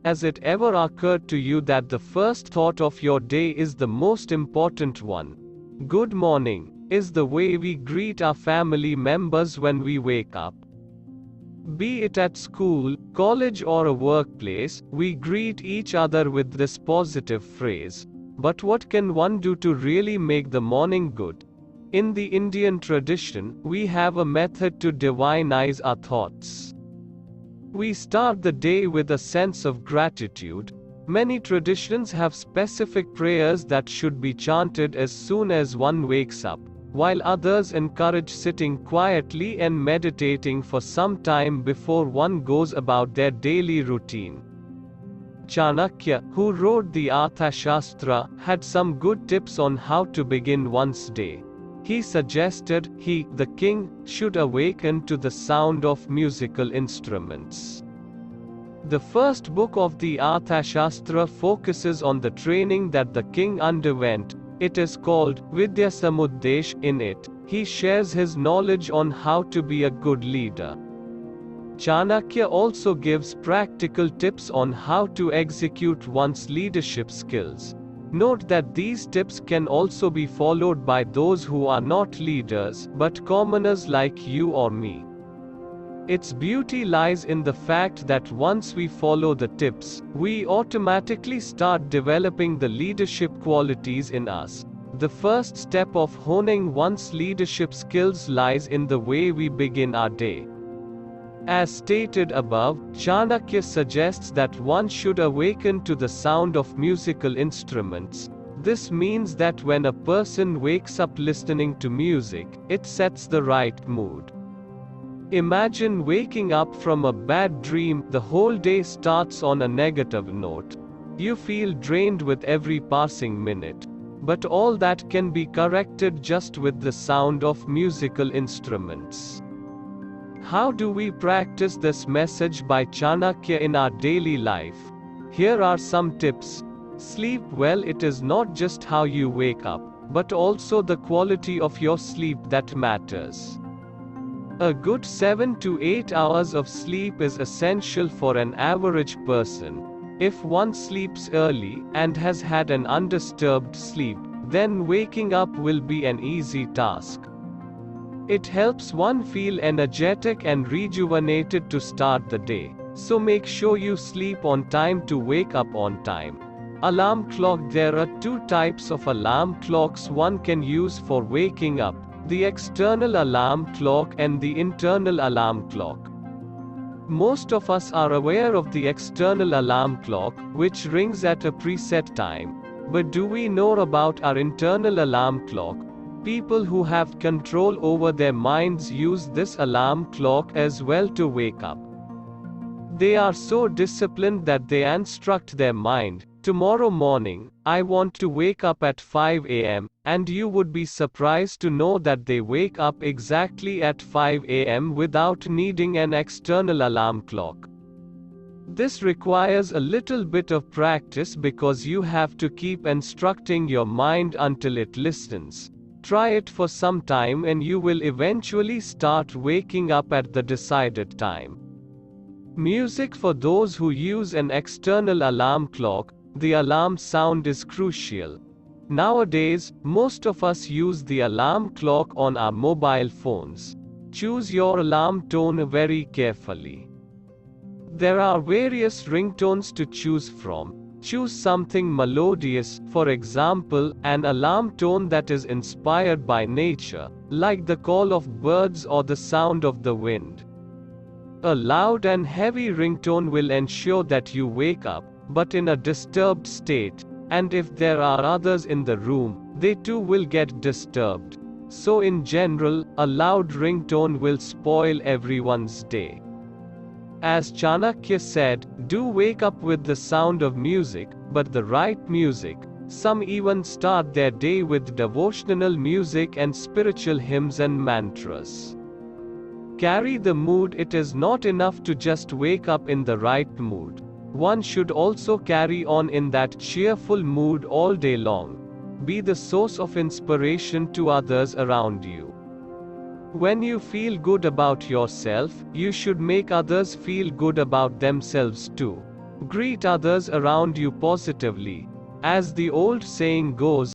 Has it ever occurred to you that the first thought of your day is the most important one? Good morning is the way we greet our family members when we wake up. Be it at school, college, or a workplace, we greet each other with this positive phrase. But what can one do to really make the morning good? In the Indian tradition, we have a method to divinize our thoughts. We start the day with a sense of gratitude. Many traditions have specific prayers that should be chanted as soon as one wakes up, while others encourage sitting quietly and meditating for some time before one goes about their daily routine. Chanakya, who wrote the Arthashastra, had some good tips on how to begin one's day. He suggested he, the king, should awaken to the sound of musical instruments. The first book of the Arthashastra focuses on the training that the king underwent. It is called Vidyasamuddesh. In it, he shares his knowledge on how to be a good leader. Chanakya also gives practical tips on how to execute one's leadership skills. Note that these tips can also be followed by those who are not leaders, but commoners like you or me. Its beauty lies in the fact that once we follow the tips, we automatically start developing the leadership qualities in us. The first step of honing one's leadership skills lies in the way we begin our day. As stated above, Chanakya suggests that one should awaken to the sound of musical instruments. This means that when a person wakes up listening to music, it sets the right mood. Imagine waking up from a bad dream. The whole day starts on a negative note. You feel drained with every passing minute. But all that can be corrected just with the sound of musical instruments. How do we practice this message by Chanakya in our daily life? Here are some tips. Sleep well. It is not just how you wake up, but also the quality of your sleep that matters. A good 7 to 8 hours of sleep is essential for an average person. If one sleeps early and has had an undisturbed sleep, then waking up will be an easy task. It helps one feel energetic and rejuvenated to start the day. So make sure you sleep on time to wake up on time. Alarm clock. There are two types of alarm clocks one can use for waking up: the external alarm clock and the internal alarm clock. Most of us are aware of the external alarm clock, which rings at a preset time. But do we know about our internal alarm clock? People who have control over their minds use this alarm clock as well to wake up. They are so disciplined that they instruct their mind, tomorrow morning, I want to wake up at 5 a.m., and you would be surprised to know that they wake up exactly at 5 a.m. without needing an external alarm clock. This requires a little bit of practice because you have to keep instructing your mind until it listens. Try it for some time and you will eventually start waking up at the decided time. Music. For those who use an external alarm clock, the alarm sound is crucial. Nowadays, most of us use the alarm clock on our mobile phones. Choose your alarm tone very carefully. There are various ringtones to choose from. Choose something melodious, for example, an alarm tone that is inspired by nature, like the call of birds or the sound of the wind. A loud and heavy ringtone will ensure that you wake up, but in a disturbed state, and if there are others in the room, they too will get disturbed. So in general, a loud ringtone will spoil everyone's day. As Chanakya said, do wake up with the sound of music, but the right music. Some even start their day with devotional music and spiritual hymns and mantras. Carry the mood. It is not enough to just wake up in the right mood. One should also carry on in that cheerful mood all day long. Be the source of inspiration to others around you. When you feel good about yourself, you should make others feel good about themselves too. Greet others around you positively. As the old saying goes,